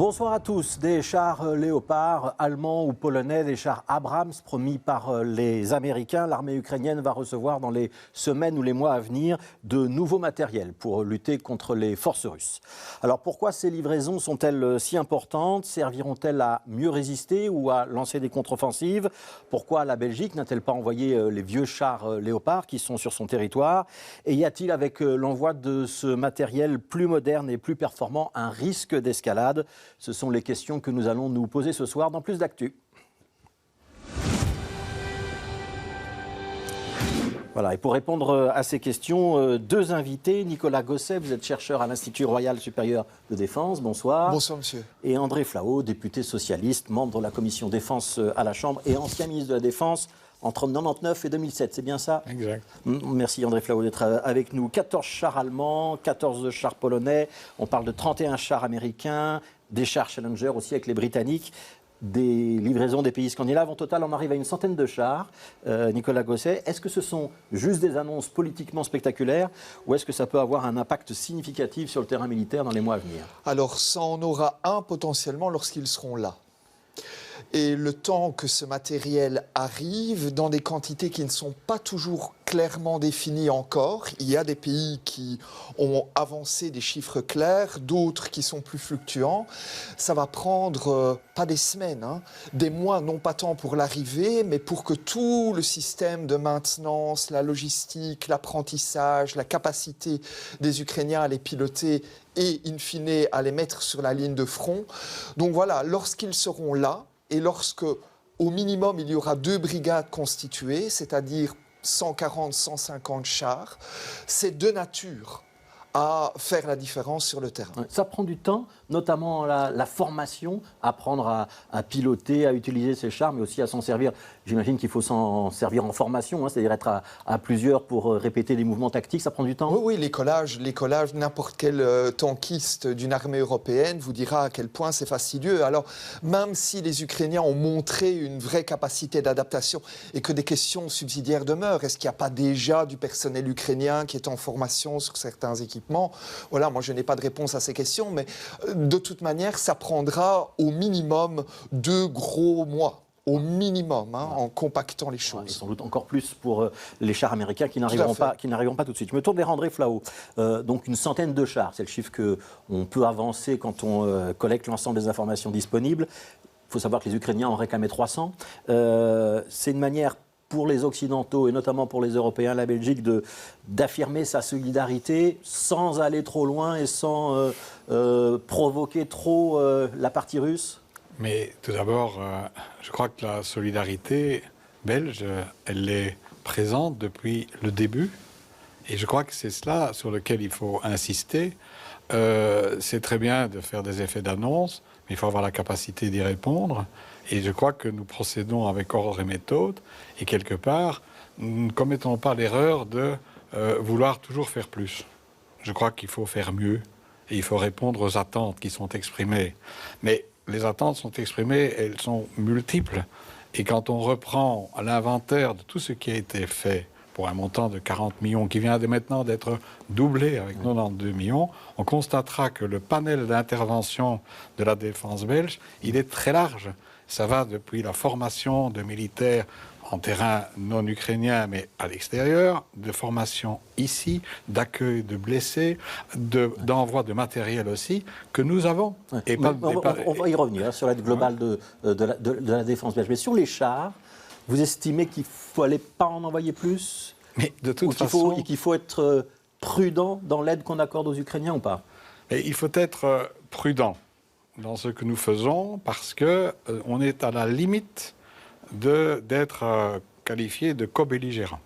Bonsoir à tous. Des chars Léopard allemands ou polonais, des chars Abrams promis par les Américains. L'armée ukrainienne va recevoir dans les semaines ou les mois à venir de nouveaux matériels pour lutter contre les forces russes. Alors pourquoi ces livraisons sont-elles si importantes? Serviront-elles à mieux résister ou à lancer des contre-offensives? Pourquoi la Belgique n'a-t-elle pas envoyé les vieux chars Léopard qui sont sur son territoire? Et y a-t-il avec l'envoi de ce matériel plus moderne et plus performant un risque d'escalade? Ce sont les questions que nous allons nous poser ce soir dans Plus d'actu. Voilà, et pour répondre à ces questions, deux invités. Nicolas Gosset, vous êtes chercheur à l'Institut Royal Supérieur de Défense. Bonsoir. Bonsoir, monsieur. Et André Flahault, député socialiste, membre de la commission défense à la Chambre et ancien ministre de la Défense entre 1999 et 2007. C'est bien ça? Exact. Merci André Flahault d'être avec nous. 14 chars allemands, 14 chars polonais. On parle de 31 chars américains, des chars Challenger aussi avec les Britanniques. Des livraisons des pays scandinaves. En total, on arrive à une centaine de chars. Nicolas Gosset, est-ce que ce sont juste des annonces politiquement spectaculaires ou est-ce que ça peut avoir un impact significatif sur le terrain militaire dans les mois à venir? Alors, ça en aura un potentiellement lorsqu'ils seront là. Et le temps que ce matériel arrive, dans des quantités qui ne sont pas toujours clairement définies encore, il y a des pays qui ont avancé des chiffres clairs, d'autres qui sont plus fluctuants. Ça va prendre, pas des semaines, des mois, non pas tant pour l'arrivée, mais pour que tout le système de maintenance, la logistique, l'apprentissage, la capacité des Ukrainiens à les piloter et, in fine, à les mettre sur la ligne de front. Donc voilà, lorsqu'ils seront là, et lorsque, au minimum, il y aura 2 brigades constituées, c'est-à-dire 140-150 chars, c'est de nature à faire la différence sur le terrain. Ça prend du temps, notamment la formation, apprendre à piloter, à utiliser ces chars, mais aussi à s'en servir. J'imagine qu'il faut s'en servir en formation, c'est-à-dire être à plusieurs pour répéter des mouvements tactiques, ça prend du temps? Oui, l'écolage, n'importe quel tankiste d'une armée européenne vous dira à quel point c'est fastidieux. Alors, même si les Ukrainiens ont montré une vraie capacité d'adaptation et que des questions subsidiaires demeurent, est-ce qu'il n'y a pas déjà du personnel ukrainien qui est en formation sur certains équipements? Voilà, moi je n'ai pas de réponse à ces questions, mais de toute manière, ça prendra au minimum 2 gros mois. Au minimum, en compactant les choses. Et sans doute encore plus pour les chars américains qui n'arriveront pas tout de suite. Je me tourne vers André Flahault. Donc une centaine de chars, c'est le chiffre qu'on peut avancer quand on collecte l'ensemble des informations disponibles. Il faut savoir que les Ukrainiens en réclamaient 300. C'est une manière pour les Occidentaux et notamment pour les Européens, la Belgique, d'affirmer sa solidarité sans aller trop loin et sans provoquer trop la partie russe? Mais tout d'abord, je crois que la solidarité belge, elle est présente depuis le début. Et je crois que c'est cela sur lequel il faut insister. C'est très bien de faire des effets d'annonce, mais il faut avoir la capacité d'y répondre. Et je crois que nous procédons avec ordre et méthode. Et quelque part, nous ne commettons pas l'erreur de vouloir toujours faire plus. Je crois qu'il faut faire mieux. Et il faut répondre aux attentes qui sont exprimées. Mais les attentes sont exprimées, elles sont multiples. Et quand on reprend l'inventaire de tout ce qui a été fait pour un montant de 40 millions, qui vient maintenant d'être doublé avec 92 millions, on constatera que le panel d'intervention de la défense belge, il est très large. Ça va depuis la formation de militaires en terrain non ukrainien, mais à l'extérieur, de formation ici, d'accueil de blessés, d'envoi de matériel aussi, que nous avons. Et on va y revenir sur l'aide globale de la défense belge. Mais sur les chars, vous estimez qu'il ne fallait pas en envoyer plus? Mais de toute façon... qu'il faut être prudent dans l'aide qu'on accorde aux Ukrainiens ou pas? Et il faut être prudent dans ce que nous faisons parce qu'on est à la limite d'être qualifié de co-belligérant.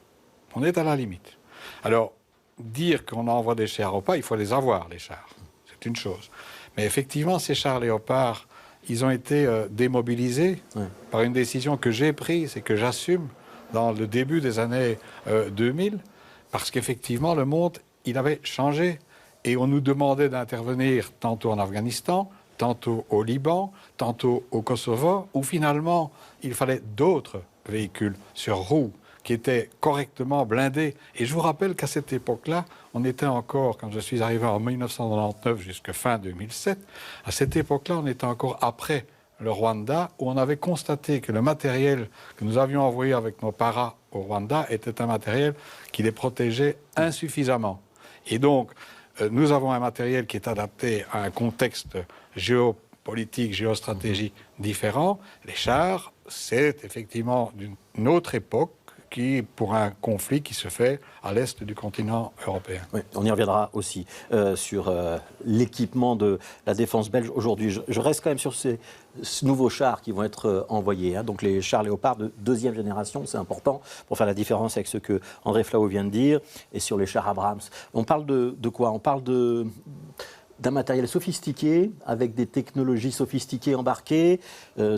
On est à la limite. Alors, dire qu'on envoie des chars au pas, il faut les avoir, les chars. C'est une chose. Mais effectivement, ces chars Léopard, ils ont été démobilisés par une décision que j'ai prise et que j'assume dans le début des années 2000, parce qu'effectivement, le monde, il avait changé. Et on nous demandait d'intervenir tantôt en Afghanistan, tantôt au Liban, tantôt au Kosovo, où finalement, il fallait d'autres véhicules sur roues qui étaient correctement blindés. Et je vous rappelle qu'à cette époque-là, on était encore, quand je suis arrivé en 1999 jusqu'à fin 2007, à cette époque-là, on était encore après le Rwanda, où on avait constaté que le matériel que nous avions envoyé avec nos paras au Rwanda était un matériel qui les protégeait insuffisamment. Et donc, nous avons un matériel qui est adapté à un contexte géopolitique, géostratégique différent. Les chars, c'est effectivement d'une autre époque, pour un conflit qui se fait à l'est du continent européen. Oui, on y reviendra aussi sur l'équipement de la défense belge aujourd'hui. Je reste quand même sur ces nouveaux chars qui vont être envoyés. Hein. Donc les chars Léopard de deuxième génération, c'est important pour faire la différence avec ce que André Flau vient de dire. Et sur les chars Abrams, on parle de quoi? On parle d'un matériel sophistiqué, avec des technologies sophistiquées embarquées.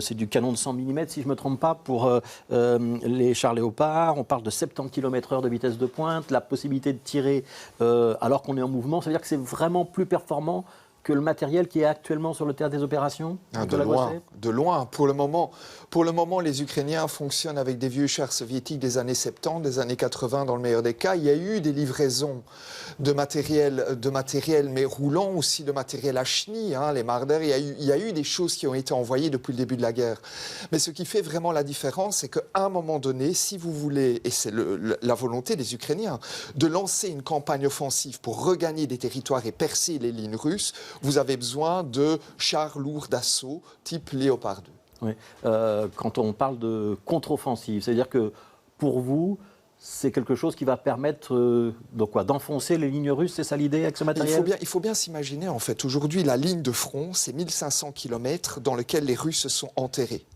C'est du canon de 100 mm, si je ne me trompe pas, pour les chars Léopard. On parle de 70 km/h de vitesse de pointe, la possibilité de tirer alors qu'on est en mouvement. Ça veut dire que c'est vraiment plus performant que le matériel qui est actuellement sur le théâtre des opérations? De loin. Pour le moment, les Ukrainiens fonctionnent avec des vieux chars soviétiques des années 70, des années 80 dans le meilleur des cas. Il y a eu des livraisons de matériel mais roulant, aussi de matériel à chenilles, hein, les Marder. Il y a eu des choses qui ont été envoyées depuis le début de la guerre. Mais ce qui fait vraiment la différence, c'est qu'à un moment donné, si vous voulez, et c'est la volonté des Ukrainiens, de lancer une campagne offensive pour regagner des territoires et percer les lignes russes, vous avez besoin de chars lourds d'assaut type Léopard 2. Oui. Quand on parle de contre-offensive, c'est-à-dire que pour vous, c'est quelque chose qui va permettre d'enfoncer les lignes russes, c'est ça l'idée avec ce matériel? Il faut bien s'imaginer, en fait, aujourd'hui, la ligne de front, c'est 1500 km dans lequel les Russes sont enterrés.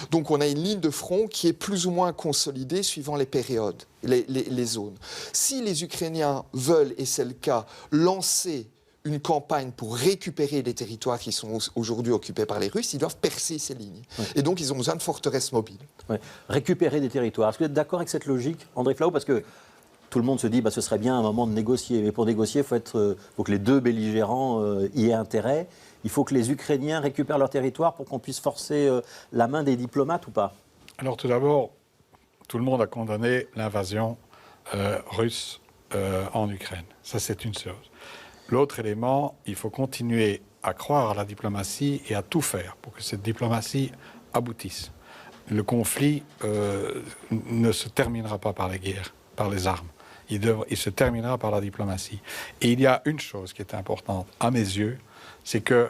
Donc on a une ligne de front qui est plus ou moins consolidée suivant les périodes, les zones. Si les Ukrainiens veulent, et c'est le cas, lancer une campagne pour récupérer les territoires qui sont aujourd'hui occupés par les Russes, ils doivent percer ces lignes. Oui. Et donc, ils ont besoin de forteresses mobiles. Oui. Récupérer des territoires. Est-ce que vous êtes d'accord avec cette logique, André Flau? Parce que tout le monde se dit ce serait bien un moment de négocier. Mais pour négocier, il faut que les deux belligérants y aient intérêt. Il faut que les Ukrainiens récupèrent leur territoire pour qu'on puisse forcer la main des diplomates ou pas? Alors, tout d'abord, tout le monde a condamné l'invasion russe en Ukraine. Ça, c'est une chose. L'autre élément, il faut continuer à croire à la diplomatie et à tout faire pour que cette diplomatie aboutisse. Le conflit ne se terminera pas par la guerre, par les armes. Il se terminera par la diplomatie. Et il y a une chose qui est importante, à mes yeux, c'est que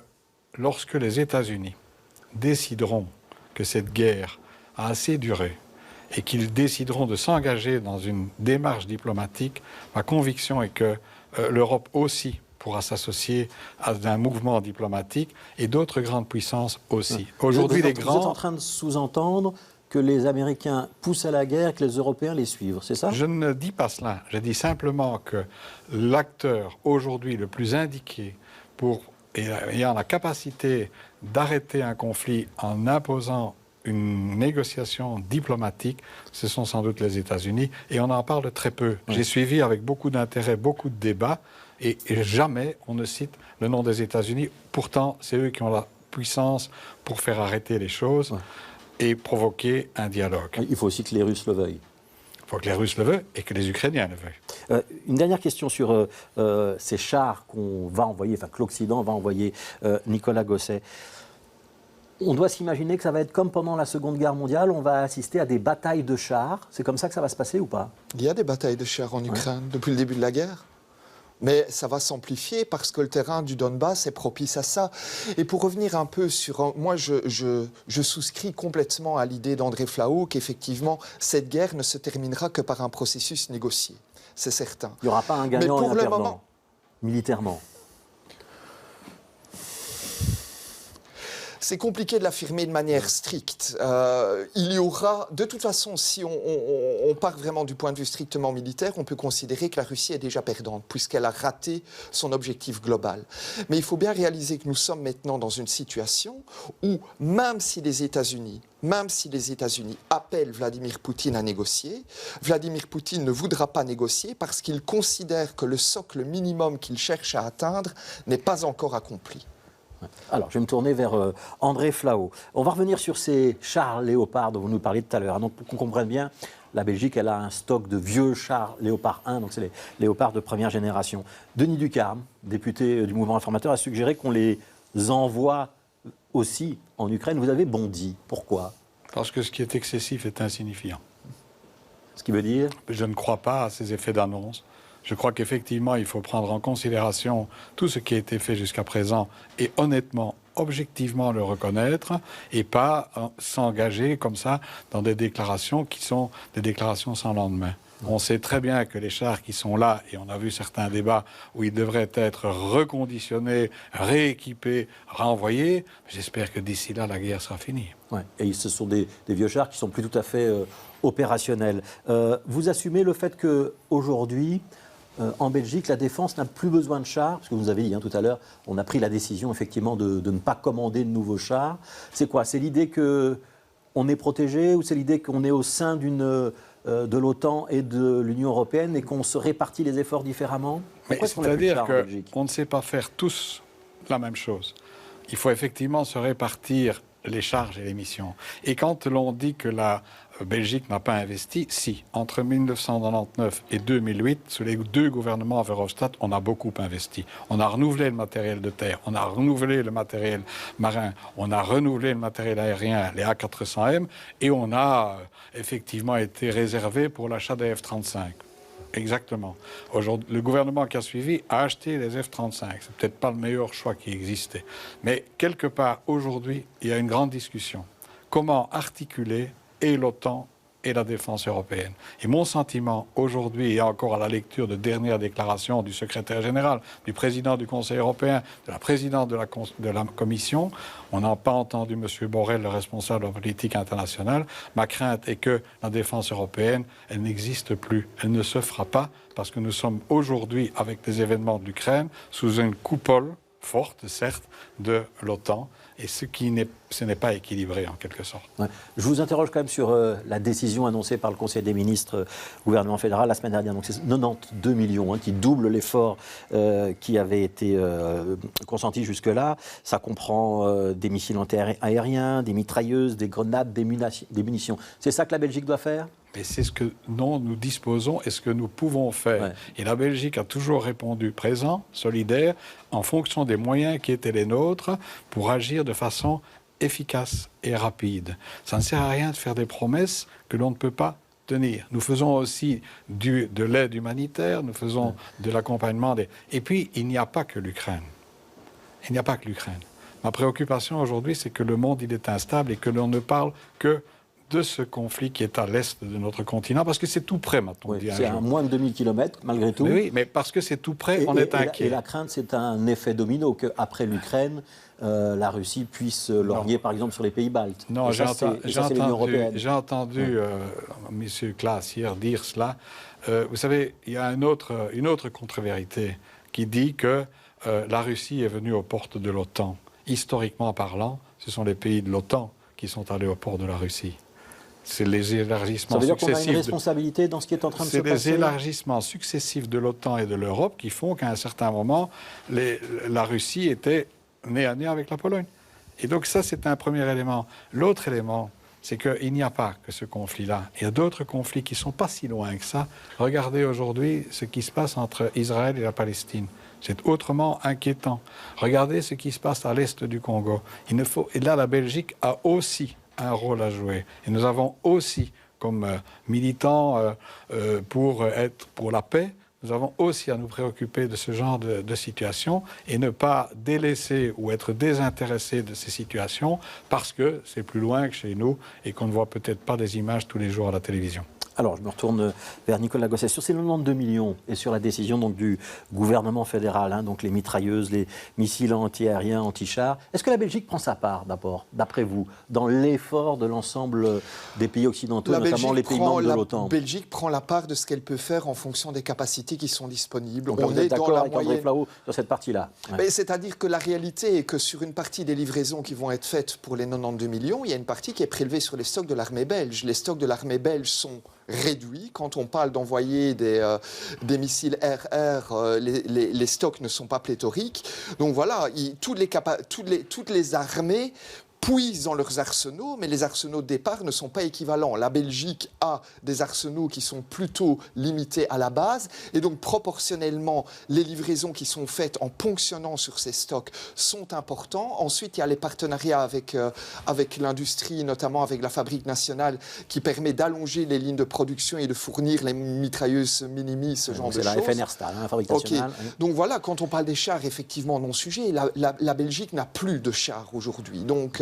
lorsque les États-Unis décideront que cette guerre a assez duré et qu'ils décideront de s'engager dans une démarche diplomatique, ma conviction est que l'Europe aussi pourra s'associer à un mouvement diplomatique et d'autres grandes puissances aussi. Aujourd'hui, vous êtes en train de sous-entendre que les Américains poussent à la guerre et que les Européens les suivent, c'est ça? Je ne dis pas cela. Je dis simplement que l'acteur aujourd'hui le plus indiqué et ayant la capacité d'arrêter un conflit en imposant une négociation diplomatique, ce sont sans doute les États-Unis, et on en parle très peu. Oui. J'ai suivi avec beaucoup d'intérêt, beaucoup de débats, et jamais on ne cite le nom des États-Unis. Pourtant, c'est eux qui ont la puissance pour faire arrêter les choses et provoquer un dialogue. Il faut aussi que les Russes le veuillent. Il faut que les Russes le veuillent et que les Ukrainiens le veuillent. Une dernière question sur ces chars qu'on va envoyer, que l'Occident va envoyer, Nicolas Gosset. On doit s'imaginer que ça va être comme pendant la Seconde Guerre mondiale, on va assister à des batailles de chars. C'est comme ça que ça va se passer ou pas? Il y a des batailles de chars en Ukraine depuis le début de la guerre. Mais ça va s'amplifier parce que le terrain du Donbass est propice à ça. Et pour revenir un peu sur... Moi, je souscris complètement à l'idée d'André Flau qu'effectivement, cette guerre ne se terminera que par un processus négocié. C'est certain. Il n'y aura pas un gagnant et un perdant, militairement. C'est compliqué de l'affirmer de manière stricte. Il y aura, de toute façon, si on part vraiment du point de vue strictement militaire, on peut considérer que la Russie est déjà perdante, puisqu'elle a raté son objectif global. Mais il faut bien réaliser que nous sommes maintenant dans une situation où, même si les États-Unis appellent Vladimir Poutine à négocier, Vladimir Poutine ne voudra pas négocier parce qu'il considère que le socle minimum qu'il cherche à atteindre n'est pas encore accompli. Alors, je vais me tourner vers André Flau. On va revenir sur ces chars Léopard dont vous nous parliez tout à l'heure. Donc, pour qu'on comprenne bien, la Belgique, elle a un stock de vieux chars Léopard 1, donc c'est les Léopards de première génération. Denis Ducarme, député du mouvement réformateur, a suggéré qu'on les envoie aussi en Ukraine. Vous avez bondi. Pourquoi? Parce que ce qui est excessif est insignifiant. Ce qui veut dire? Je ne crois pas à ces effets d'annonce. Je crois qu'effectivement, il faut prendre en considération tout ce qui a été fait jusqu'à présent et honnêtement, objectivement le reconnaître et pas s'engager comme ça dans des déclarations qui sont des déclarations sans lendemain. On sait très bien que les chars qui sont là, et on a vu certains débats où ils devraient être reconditionnés, rééquipés, renvoyés, j'espère que d'ici là, la guerre sera finie. Ouais. Et ce sont des vieux chars qui sont plus tout à fait opérationnels. Vous assumez le fait qu'aujourd'hui, en Belgique, la défense n'a plus besoin de chars, parce que vous avez dit tout à l'heure, on a pris la décision effectivement de ne pas commander de nouveaux chars. C'est quoi? C'est l'idée qu'on est protégé ou c'est l'idée qu'on est au sein de l'OTAN et de l'Union européenne et qu'on se répartit les efforts différemment? C'est-à-dire qu'on ne sait pas faire tous la même chose. Il faut effectivement se répartir les charges et les missions. Et quand l'on dit que la Belgique n'a pas investi, si, entre 1999 et 2008, sous les deux gouvernements Verhofstadt, on a beaucoup investi. On a renouvelé le matériel de terre, on a renouvelé le matériel marin, on a renouvelé le matériel aérien, les A400M, et on a effectivement été réservé pour l'achat des F-35. Exactement. Aujourd'hui, le gouvernement qui a suivi a acheté les F-35. C'est peut-être pas le meilleur choix qui existait. Mais quelque part, aujourd'hui, il y a une grande discussion. Comment articuler et l'OTAN et la défense européenne? Et mon sentiment aujourd'hui, et encore à la lecture de dernières déclarations du secrétaire général, du président du Conseil européen, de la présidente de la Commission, on n'a pas entendu M. Borrell, le responsable de la politique internationale. Ma crainte est que la défense européenne, elle n'existe plus. Elle ne se fera pas parce que nous sommes aujourd'hui, avec les événements de l'Ukraine, sous une coupole forte, certes, de l'OTAN. Et ce n'est pas équilibré, en quelque sorte. Ouais. Je vous interroge quand même sur la décision annoncée par le Conseil des ministres gouvernement fédéral la semaine dernière. Donc c'est 92 millions qui double l'effort qui avait été consenti jusque-là. Ça comprend des missiles anti-aériens, des mitrailleuses, des grenades, des munitions. C'est ça que la Belgique doit faire ? Mais c'est ce que nous disposons et ce que nous pouvons faire. Ouais. Et la Belgique a toujours répondu présent, solidaire, en fonction des moyens qui étaient les nôtres pour agir de façon efficace et rapide. Ça ne sert à rien de faire des promesses que l'on ne peut pas tenir. Nous faisons aussi de l'aide humanitaire, nous faisons de l'accompagnement. Et puis, il n'y a pas que l'Ukraine. Il n'y a pas que l'Ukraine. Ma préoccupation aujourd'hui, c'est que le monde, il est instable et que l'on ne parle que de ce conflit qui est à l'est de notre continent, parce que c'est tout près, m'a-t-on dit. C'est à moins de 2000 km, malgré tout. Mais oui, mais parce que c'est tout près, on est inquiet. Et la crainte, c'est un effet domino, qu'après l'Ukraine, la Russie puisse lorgner, par exemple, sur les pays baltes. Non, j'ai entendu M. Klaas hier dire cela. Vous savez, il y a une autre contre-vérité qui dit que la Russie est venue aux portes de l'OTAN. Historiquement parlant, ce sont les pays de l'OTAN qui sont allés aux portes de la Russie. C'est les élargissements successifs. Ça veut dire qu'on a une responsabilité dans ce qui est en train de se passer. C'est les élargissements successifs de l'OTAN et de l'Europe qui font qu'à un certain moment, la Russie était nez à nez avec la Pologne. Et donc ça, c'est un premier élément. L'autre élément, c'est qu'il n'y a pas que ce conflit-là. Il y a d'autres conflits qui ne sont pas si loin que ça. Regardez aujourd'hui ce qui se passe entre Israël et la Palestine. C'est autrement inquiétant. Regardez ce qui se passe à l'est du Congo. Et là, la Belgique a aussi un rôle à jouer. Et nous avons aussi, comme militants pour la paix, nous avons aussi à nous préoccuper de ce genre de situation et ne pas délaisser ou être désintéressés de ces situations parce que c'est plus loin que chez nous et qu'on ne voit peut-être pas des images tous les jours à la télévision. Alors, je me retourne vers Nicolas Gosset. Sur ces 92 millions et sur la décision donc, du gouvernement fédéral, donc les mitrailleuses, les missiles anti-aériens, anti-chars, est-ce que la Belgique prend sa part d'abord, d'après vous, dans l'effort de l'ensemble des pays occidentaux, notamment les pays membres de l'OTAN ? La Belgique prend la part de ce qu'elle peut faire en fonction des capacités qui sont disponibles. Donc, on est d'accord avec André Flau sur cette partie-là. Ouais. C'est-à-dire que la réalité est que sur une partie des livraisons qui vont être faites pour les 92 millions, il y a une partie qui est prélevée sur les stocks de l'armée belge. Les stocks de l'armée belge sont réduit. Quand on parle d'envoyer des missiles RR, les stocks ne sont pas pléthoriques. Donc voilà, toutes les armées puisent dans leurs arsenaux, mais les arsenaux de départ ne sont pas équivalents. La Belgique a des arsenaux qui sont plutôt limités à la base, et donc proportionnellement, les livraisons qui sont faites en ponctionnant sur ces stocks sont importants. Ensuite, il y a les partenariats avec l'industrie, notamment avec la Fabrique nationale, qui permet d'allonger les lignes de production et de fournir les mitrailleuses Minimi, ce genre de choses. C'est la FNR Stahl, la Fabrique nationale. Okay. Donc voilà, quand on parle des chars, effectivement, non-sujet, la Belgique n'a plus de chars aujourd'hui. Donc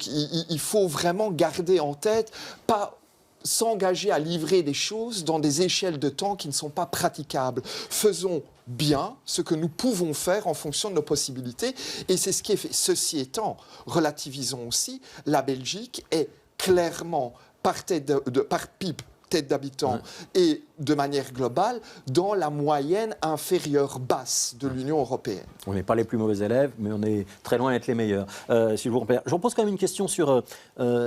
il faut vraiment garder en tête, pas s'engager à livrer des choses dans des échelles de temps qui ne sont pas praticables. Faisons bien ce que nous pouvons faire en fonction de nos possibilités, et c'est ce qui est fait. Ceci étant, relativisons aussi, la Belgique est clairement par PIB, tête d'habitants, et de manière globale, dans la moyenne inférieure basse de l'Union européenne. On n'est pas les plus mauvais élèves, mais on est très loin d'être les meilleurs. Si je vous pose quand même une question sur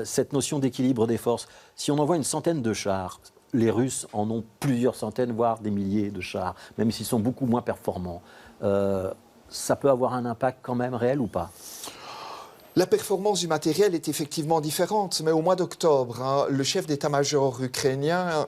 cette notion d'équilibre des forces. Si on envoie une centaine de chars, les Russes en ont plusieurs centaines, voire des milliers de chars, même s'ils sont beaucoup moins performants. Ça peut avoir un impact quand même réel ou pas ? La performance du matériel est effectivement différente, mais au mois d'octobre, le chef d'état-major ukrainien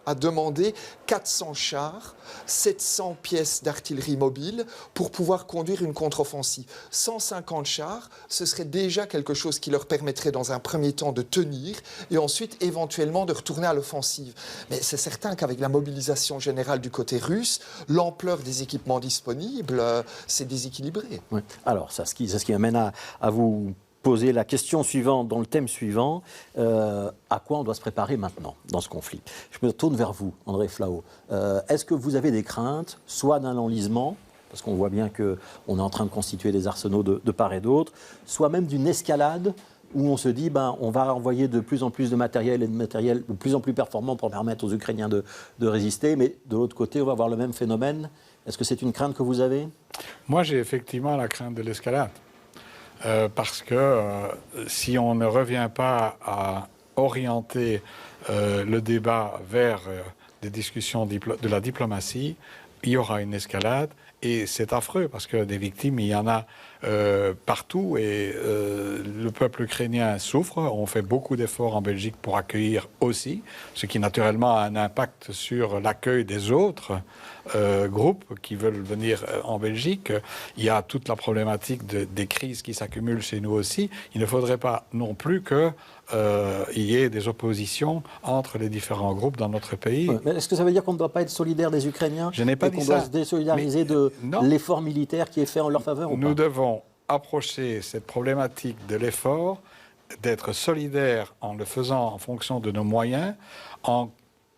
a demandé 400 chars, 700 pièces d'artillerie mobile pour pouvoir conduire une contre-offensive. 150 chars, ce serait déjà quelque chose qui leur permettrait dans un premier temps de tenir et ensuite éventuellement de retourner à l'offensive. Mais c'est certain qu'avec la mobilisation générale du côté russe, l'ampleur des équipements disponibles, c'est déséquilibré. Oui. Alors, c'est ce qui amène à vous poser la question suivante, dans le thème suivant, à quoi on doit se préparer maintenant dans ce conflit ? Je me tourne vers vous, André Flau. Est-ce que vous avez des craintes, soit d'un enlisement, parce qu'on voit bien qu'on est en train de constituer des arsenaux de part et d'autre, soit même d'une escalade où on se dit on va envoyer de plus en plus de matériel et de matériel de plus en plus performant pour permettre aux Ukrainiens de résister, mais de l'autre côté, on va avoir le même phénomène. Est-ce que c'est une crainte que vous avez ? Moi, j'ai effectivement la crainte de l'escalade. Parce que si on ne revient pas à orienter le débat vers des discussions de la diplomatie, il y aura une escalade. Et c'est affreux parce que des victimes, il y en a partout et le peuple ukrainien souffre. On fait beaucoup d'efforts en Belgique pour accueillir aussi, ce qui naturellement a un impact sur l'accueil des autres groupes qui veulent venir en Belgique. Il y a toute la problématique des crises qui s'accumulent chez nous aussi. Il ne faudrait pas non plus que il y ait des oppositions entre les différents groupes dans notre pays. Mais est-ce que ça veut dire qu'on ne doit pas être solidaire des Ukrainiens ? Je n'ai pas dit ça. Qu'on doit se désolidariser de l'effort militaire qui est fait en leur faveur ? Nous devons approcher cette problématique de l'effort, d'être solidaire en le faisant en fonction de nos moyens, en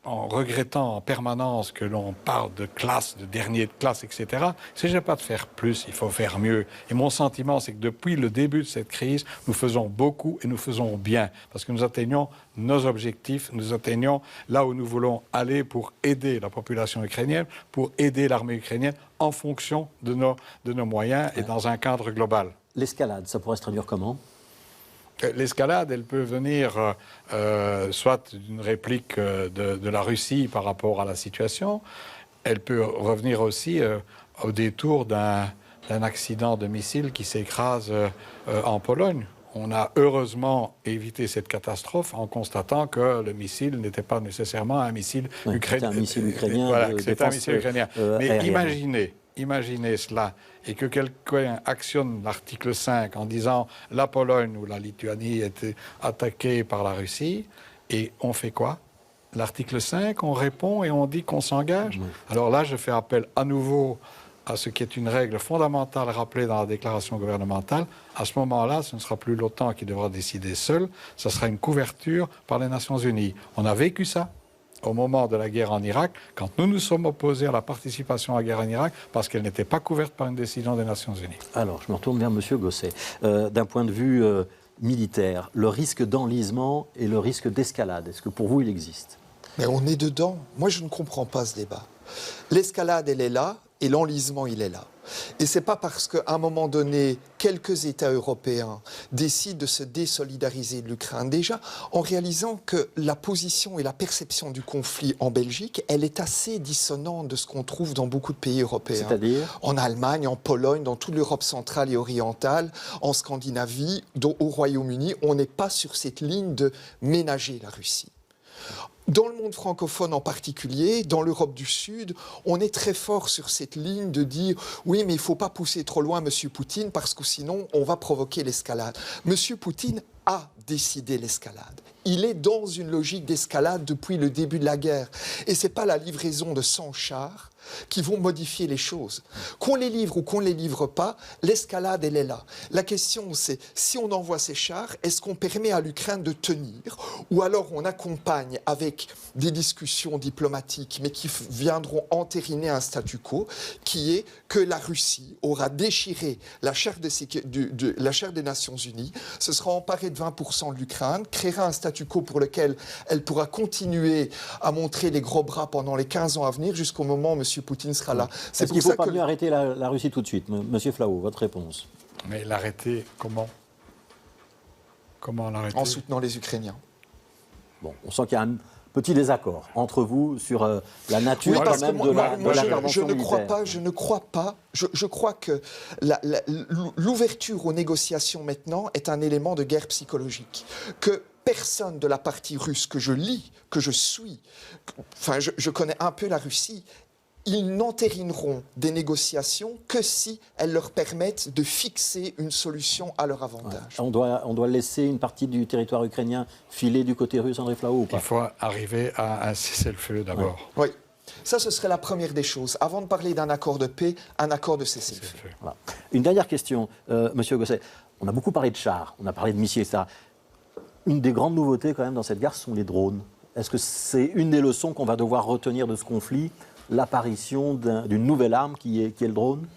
regrettant en permanence que l'on parle de classe, de dernier de classe, etc. Il ne s'agit pas de faire plus, il faut faire mieux. Et mon sentiment, c'est que depuis le début de cette crise, nous faisons beaucoup et nous faisons bien. Parce que nous atteignons nos objectifs, nous atteignons là où nous voulons aller pour aider la population ukrainienne, pour aider l'armée ukrainienne en fonction de nos moyens et dans un cadre global. L'escalade, ça pourrait se traduire comment ? L'escalade, elle peut venir soit d'une réplique de la Russie par rapport à la situation, elle peut revenir aussi au détour d'un accident de missile qui s'écrase en Pologne. On a heureusement évité cette catastrophe en constatant que le missile n'était pas nécessairement un missile ukrainien. C'était un missile ukrainien. Voilà, c'était un missile ukrainien. Mais imaginez cela, et que quelqu'un actionne l'article 5 en disant la Pologne ou la Lituanie était attaquée par la Russie, et on fait quoi ? L'article 5, on répond et on dit qu'on s'engage. Alors là, je fais appel à nouveau à ce qui est une règle fondamentale rappelée dans la déclaration gouvernementale. À ce moment-là, ce ne sera plus l'OTAN qui devra décider seul, ce sera une couverture par les Nations Unies. On a vécu ça au moment de la guerre en Irak, quand nous nous sommes opposés à la participation à la guerre en Irak, parce qu'elle n'était pas couverte par une décision des Nations Unies. Alors, je me retourne vers M. Gosset. D'un point de vue militaire, le risque d'enlisement et le risque d'escalade, est-ce que pour vous, il existe ? Mais on est dedans. Moi, je ne comprends pas ce débat. L'escalade, elle est là. Et l'enlisement, il est là. Et ce n'est pas parce qu'à un moment donné, quelques États européens décident de se désolidariser de l'Ukraine, déjà en réalisant que la position et la perception du conflit en Belgique, elle est assez dissonante de ce qu'on trouve dans beaucoup de pays européens. C'est-à-dire ? En Allemagne, en Pologne, dans toute l'Europe centrale et orientale, en Scandinavie, au Royaume-Uni, on n'est pas sur cette ligne de ménager la Russie. Dans le monde francophone en particulier, dans l'Europe du Sud, on est très fort sur cette ligne de dire « oui, mais il ne faut pas pousser trop loin M. Poutine parce que sinon on va provoquer l'escalade ». M. Poutine a décidé l'escalade. Il est dans une logique d'escalade depuis le début de la guerre. Et ce n'est pas la livraison de 100 chars qui vont modifier les choses. Qu'on les livre ou qu'on ne les livre pas, l'escalade, elle est là. La question, c'est si on envoie ces chars, est-ce qu'on permet à l'Ukraine de tenir? Ou alors on accompagne avec des discussions diplomatiques, mais qui viendront entériner un statu quo, qui est que la Russie aura déchiré la charte des Nations Unies, se sera emparée de 20% de l'Ukraine, créera un statu quo pour lequel elle pourra continuer à montrer les gros bras pendant les 15 ans à venir, jusqu'au moment où M. Poutine sera là. Est-ce qu'il ne faut pas mieux arrêter la Russie tout de suite? Monsieur Flao, votre réponse? Mais l'arrêter, comment? Comment l'arrêter? En soutenant les Ukrainiens. Bon, on sent qu'il y a un petit désaccord entre vous sur la nature quand même de l'intervention militaire. Je ne crois pas. Je crois que l'ouverture aux négociations maintenant est un élément de guerre psychologique. Que personne de la partie russe que je lis, que je suis, enfin je connais un peu la Russie, ils n'entérineront des négociations que si elles leur permettent de fixer une solution à leur avantage. Ouais. On doit laisser une partie du territoire ukrainien filer du côté russe, André Flao, ou pas? Il faut arriver à un cessez-le-feu d'abord. Oui. Ça, ce serait la première des choses. Avant de parler d'un accord de paix, un accord de cessez-le-feu. Voilà. Une dernière question, Monsieur Gosset. On a beaucoup parlé de chars, on a parlé de missiles, etc. Une des grandes nouveautés quand même dans cette guerre, ce sont les drones. Est-ce que c'est une des leçons qu'on va devoir retenir de ce conflit, l'apparition d'une nouvelle arme qui est le drone?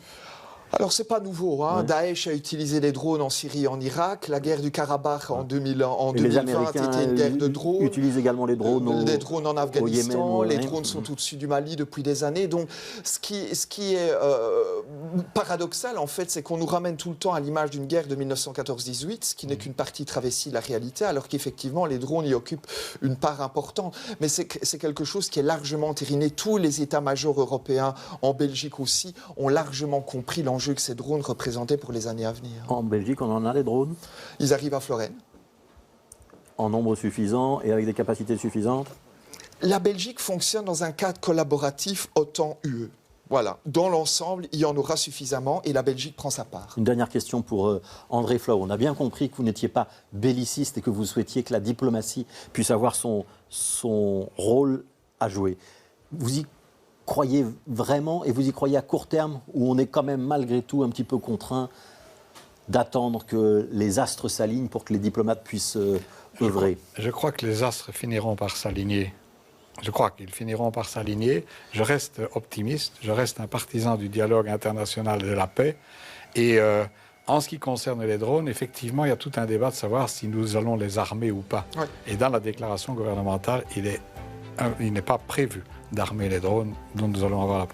Alors, ce n'est pas nouveau. Hein. Ouais. Daesh a utilisé les drones en Syrie et en Irak. La guerre du Karabakh en 2020 était une guerre de drones. Utilisent également les drones les drones en Afghanistan. Yémen, les drones sont au-dessus du Mali depuis des années. Donc, ce qui est paradoxal, en fait, c'est qu'on nous ramène tout le temps à l'image d'une guerre de 1914-18, ce qui n'est qu'une partie travestie de la réalité, alors qu'effectivement, les drones y occupent une part importante. Mais c'est quelque chose qui est largement entériné. Tous les états-majors européens, en Belgique aussi, ont largement compris l'enjeu que ces drones représentaient pour les années à venir. En Belgique, on en a des drones? Ils arrivent à Florène. En nombre suffisant et avec des capacités suffisantes? La Belgique fonctionne dans un cadre collaboratif OTAN-UE. Voilà. Dans l'ensemble, il y en aura suffisamment et la Belgique prend sa part. Une dernière question pour André Flao. On a bien compris que vous n'étiez pas belliciste et que vous souhaitiez que la diplomatie puisse avoir son rôle à jouer. Vous y croyez vraiment, et vous y croyez à court terme, où on est quand même malgré tout un petit peu contraint d'attendre que les astres s'alignent pour que les diplomates puissent œuvrer? Je crois que les astres finiront par s'aligner. Je crois qu'ils finiront par s'aligner. Je reste optimiste, je reste un partisan du dialogue international et de la paix. Et en ce qui concerne les drones, effectivement, il y a tout un débat de savoir si nous allons les armer ou pas. Oui. Et dans la déclaration gouvernementale, il n'est pas prévu d'armer les drones dont nous allons avoir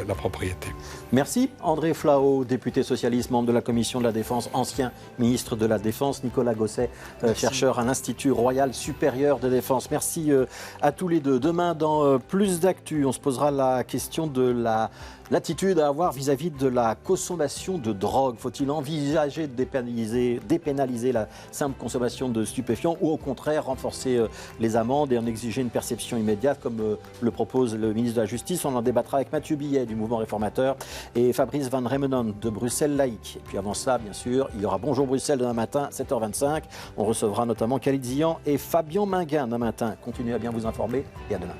la propriété. Merci André Flao, député socialiste, membre de la Commission de la Défense, ancien ministre de la Défense. Nicolas Gosset, chercheur à l'Institut Royal Supérieur de Défense. Merci à tous les deux. Demain, dans Plus d'actu, on se posera la question de l'attitude à avoir vis-à-vis de la consommation de drogue. Faut-il envisager de dépénaliser la simple consommation de stupéfiants ou au contraire renforcer les amendes et en exiger une perception immédiate comme le propose le ministre de la Justice? On en débattra avec Mathieu Billet du Mouvement Réformateur et Fabrice Van Remenen de Bruxelles Laïque. Et puis avant ça, bien sûr, il y aura Bonjour Bruxelles demain matin, 7h25. On recevra notamment Khalid Zian et Fabien Minguin demain matin. Continuez à bien vous informer et à demain.